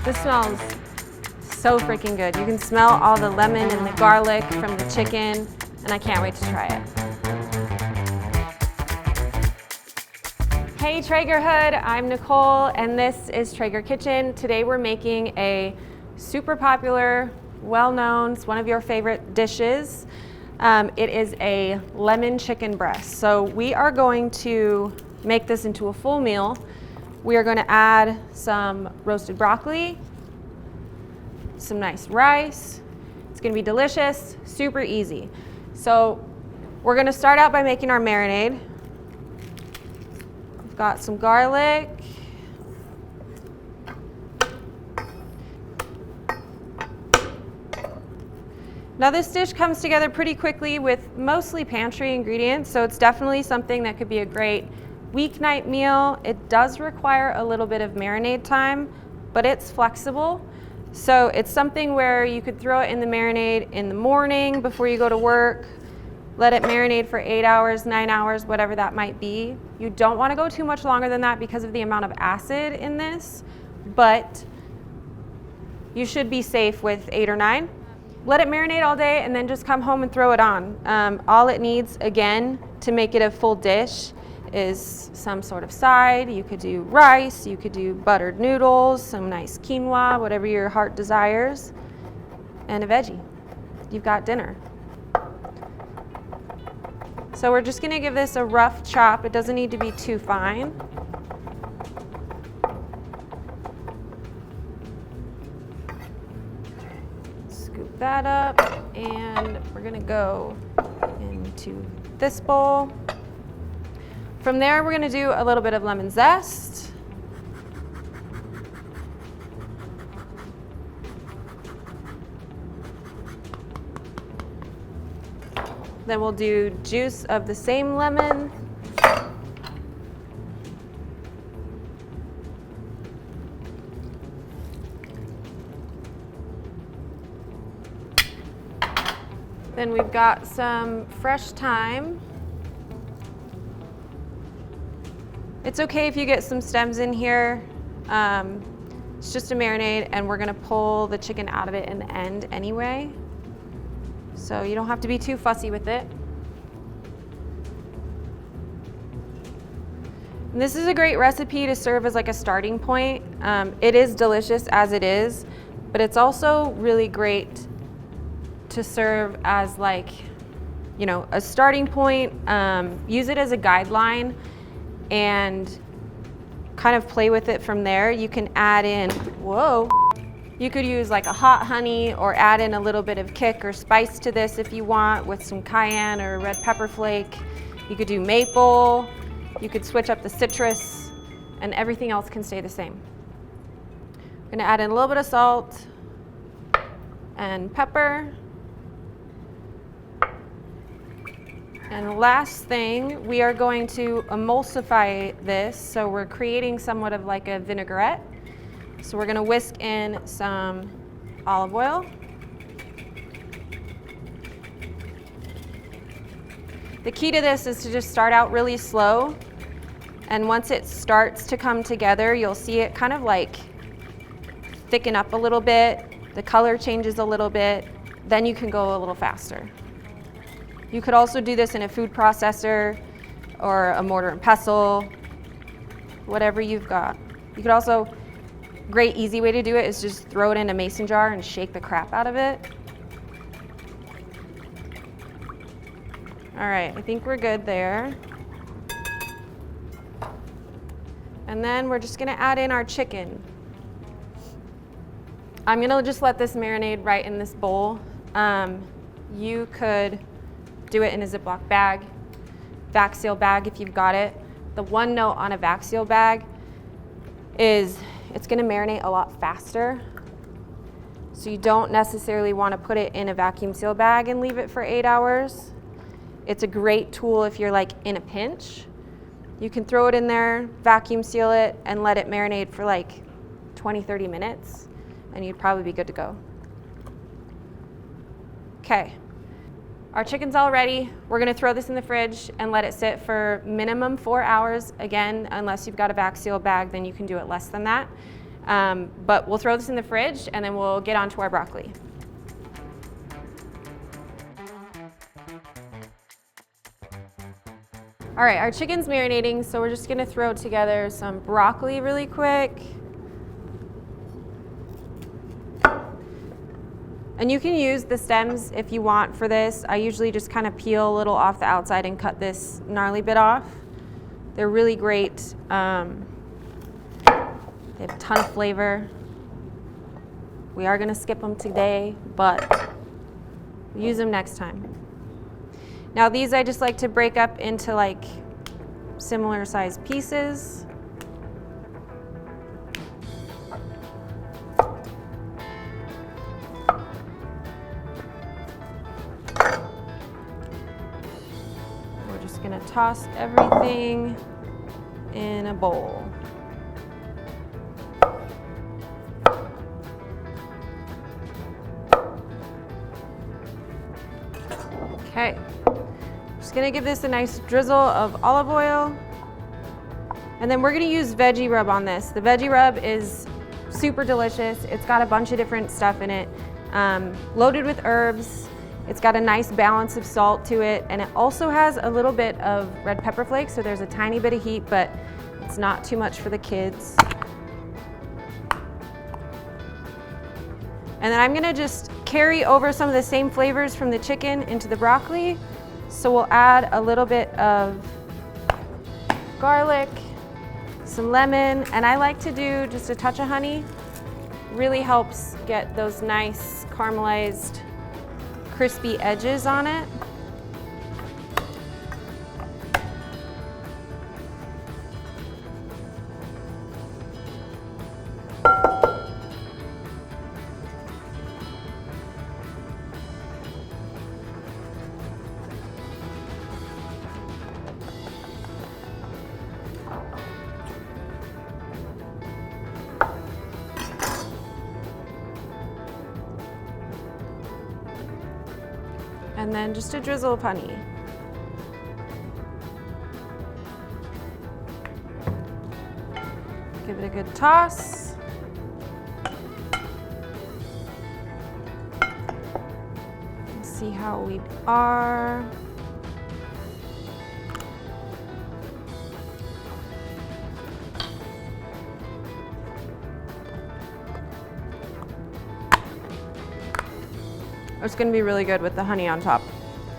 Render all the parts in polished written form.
This smells so freaking good. You can smell all the lemon and the garlic from the chicken, and I can't wait to try it. Hey Traeger Hood, I'm Nicole, and this is Traeger Kitchen. Today we're making a super popular, well-known, it's one of your favorite dishes. It is a lemon chicken breast. So we are going to make this into a full meal. We are going to add some roasted broccoli, some nice rice. It's going to be delicious, super easy. So we're going to start out by making our marinade. I've got some garlic. Now this dish comes together pretty quickly with mostly pantry ingredients, so it's definitely something that could be a great weeknight meal. It does require a little bit of marinade time, but it's flexible. So it's something where you could throw it in the marinade in the morning before you go to work, let it marinate for 8 hours, 9 hours, whatever that might be. You don't want to go too much longer than that because of the amount of acid in this, but you should be safe with 8 or 9. Let it marinate all day and then just come home and throw it on. All it needs, again, to make it a full dish is some sort of side. You could do rice, you could do buttered noodles, some nice quinoa, whatever your heart desires, and a veggie. You've got dinner. So we're just gonna give this a rough chop. It doesn't need to be too fine. Scoop that up, and we're gonna go into this bowl. From there, we're gonna do a little bit of lemon zest. Then we'll do juice of the same lemon. Then we've got some fresh thyme. It's okay if you get some stems in here. It's just a marinade, and we're gonna pull the chicken out of it in the end anyway. So you don't have to be too fussy with it. And this is a great recipe to serve as like a starting point. It is delicious as it is, but it's also really great to serve as like, you know, a starting point. Use it as a guideline and kind of play with it from there. You can add in, you could use like a hot honey or add in a little bit of kick or spice to this if you want with some cayenne or red pepper flake. You could do maple, you could switch up the citrus, and everything else can stay the same. I'm gonna add in a little bit of salt and pepper. And the last thing, we are going to emulsify this, so we're creating somewhat of like a vinaigrette. So we're gonna whisk in some olive oil. The key to this is to just start out really slow, and once it starts to come together, you'll see it kind of like thicken up a little bit, the color changes a little bit, then you can go a little faster. You could also do this in a food processor or a mortar and pestle, whatever you've got. You could also, great easy way to do it is just throw it in a mason jar and shake the crap out of it. All right, I think we're good there. And then we're just gonna add in our chicken. I'm gonna just let this marinate right in this bowl. You could do it in a Ziploc bag, vac seal bag if you've got it. The one note on a vac seal bag is it's gonna marinate a lot faster. So you don't necessarily wanna put it in a vacuum seal bag and leave it for 8 hours. It's a great tool if you're like in a pinch. You can throw it in there, vacuum seal it, and let it marinate for like 20, 30 minutes, and you'd probably be good to go. Okay. Our chicken's all ready. We're gonna throw this in the fridge and let it sit for minimum 4 hours. Again, unless you've got a vac seal bag, then you can do it less than that. But we'll throw this in the fridge and then we'll get on to our broccoli. All right, our chicken's marinating, so we're just gonna throw together some broccoli really quick. And you can use the stems if you want for this. I usually just kind of peel a little off the outside and cut this gnarly bit off. They're really great. They have a ton of flavor. We are gonna skip them today, but use them next time. Now these I just like to break up into like similar sized pieces. We're just gonna toss everything in a bowl. Okay. Just gonna give this a nice drizzle of olive oil. And then we're gonna use Veggie Rub on this. The Veggie Rub is super delicious. It's got a bunch of different stuff in it, loaded with herbs. It's got a nice balance of salt to it, and it also has a little bit of red pepper flakes, so there's a tiny bit of heat, but it's not too much for the kids. And then I'm gonna just carry over some of the same flavors from the chicken into the broccoli. So we'll add a little bit of garlic, some lemon, and I like to do just a touch of honey. Really helps get those nice caramelized, crispy edges on it. And then just a drizzle of honey. Give it a good toss. Let's see how we are. It's gonna be really good with the honey on top.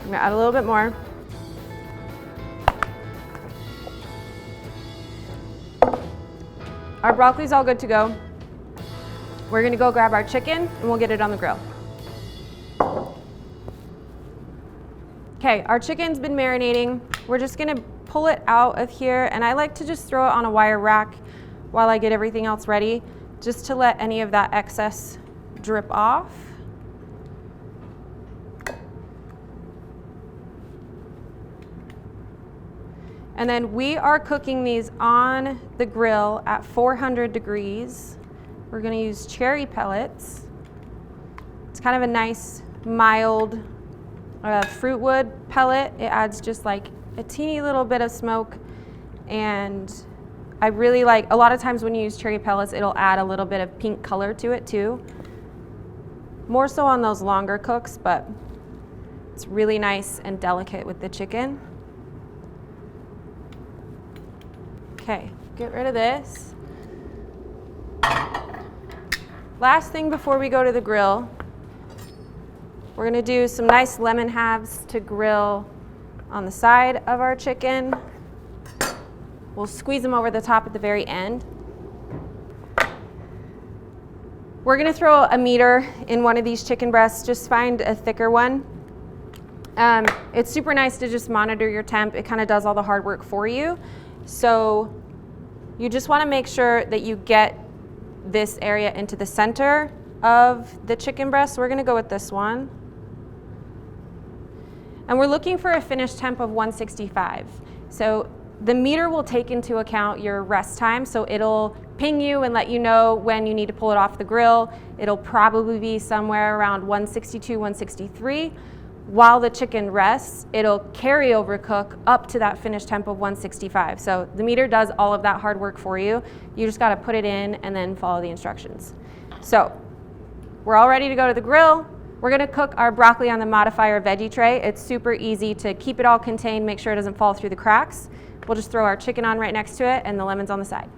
I'm gonna add a little bit more. Our broccoli's all good to go. We're gonna go grab our chicken and we'll get it on the grill. Okay, our chicken's been marinating. We're just gonna pull it out of here, and I like to just throw it on a wire rack while I get everything else ready, just to let any of that excess drip off. And then we are cooking these on the grill at 400 degrees. We're gonna use cherry pellets. It's kind of a nice, mild fruit wood pellet. It adds just like a teeny little bit of smoke. And I really like, a lot of times when you use cherry pellets, it'll add a little bit of pink color to it too. More so on those longer cooks, but it's really nice and delicate with the chicken. Okay, get rid of this. Last thing before we go to the grill, we're gonna do some nice lemon halves to grill on the side of our chicken. We'll squeeze them over the top at the very end. We're gonna throw a meter in one of these chicken breasts. Just find a thicker one. It's super nice to just monitor your temp. It kind of does all the hard work for you. So you just want to make sure that you get this area into the center of the chicken breast. So we're going to go with this one. And we're looking for a finish temp of 165. So the meter will take into account your rest time. So it'll ping you and let you know when you need to pull it off the grill. It'll probably be somewhere around 162, 163. while the chicken rests, it'll carry over cook up to that finished temp of 165. So the meter does all of that hard work for you. You just gotta put it in and then follow the instructions. So we're all ready to go to the grill. We're gonna cook our broccoli on the modifier veggie tray. It's super easy to keep it all contained, make sure it doesn't fall through the cracks. We'll just throw our chicken on right next to it and the lemons on the side.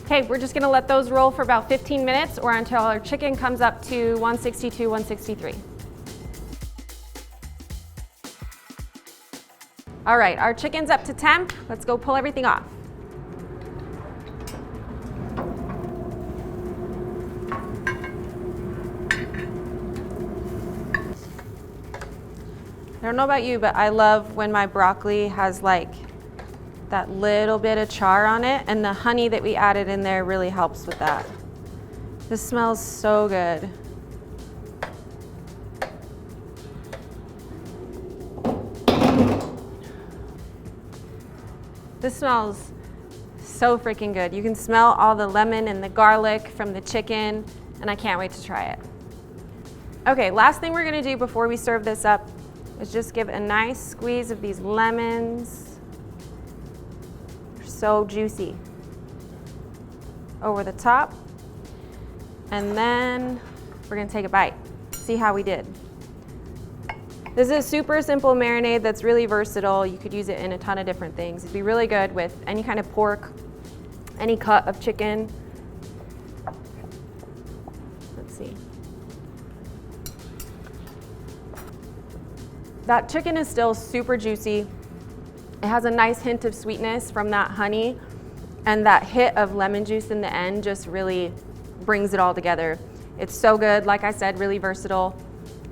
Okay, we're just gonna let those roll for about 15 minutes or until our chicken comes up to 162, 163. All right, our chicken's up to temp. Let's go pull everything off. I don't know about you, but I love when my broccoli has like that little bit of char on it, and the honey that we added in there really helps with that. This smells so good. This smells so freaking good. You can smell all the lemon and the garlic from the chicken, and I can't wait to try it. Okay, last thing we're gonna do before we serve this up is just give a nice squeeze of these lemons. So juicy. Over the top. And then we're gonna take a bite. See how we did. This is a super simple marinade that's really versatile. You could use it in a ton of different things. It'd be really good with any kind of pork, any cut of chicken. Let's see. That chicken is still super juicy. It has a nice hint of sweetness from that honey, and that hit of lemon juice in the end just really brings it all together. It's so good, like I said, really versatile.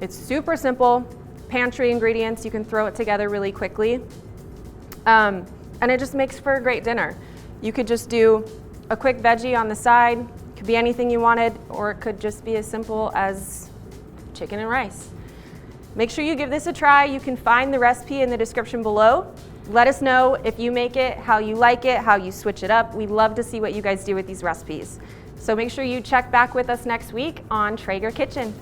It's super simple, pantry ingredients, you can throw it together really quickly. And it just makes for a great dinner. You could just do a quick veggie on the side, it could be anything you wanted, or it could just be as simple as chicken and rice. Make sure you give this a try. You can find the recipe in the description below. Let us know if you make it, how you like it, how you switch it up. We love to see what you guys do with these recipes. So make sure you check back with us next week on Traeger Kitchen.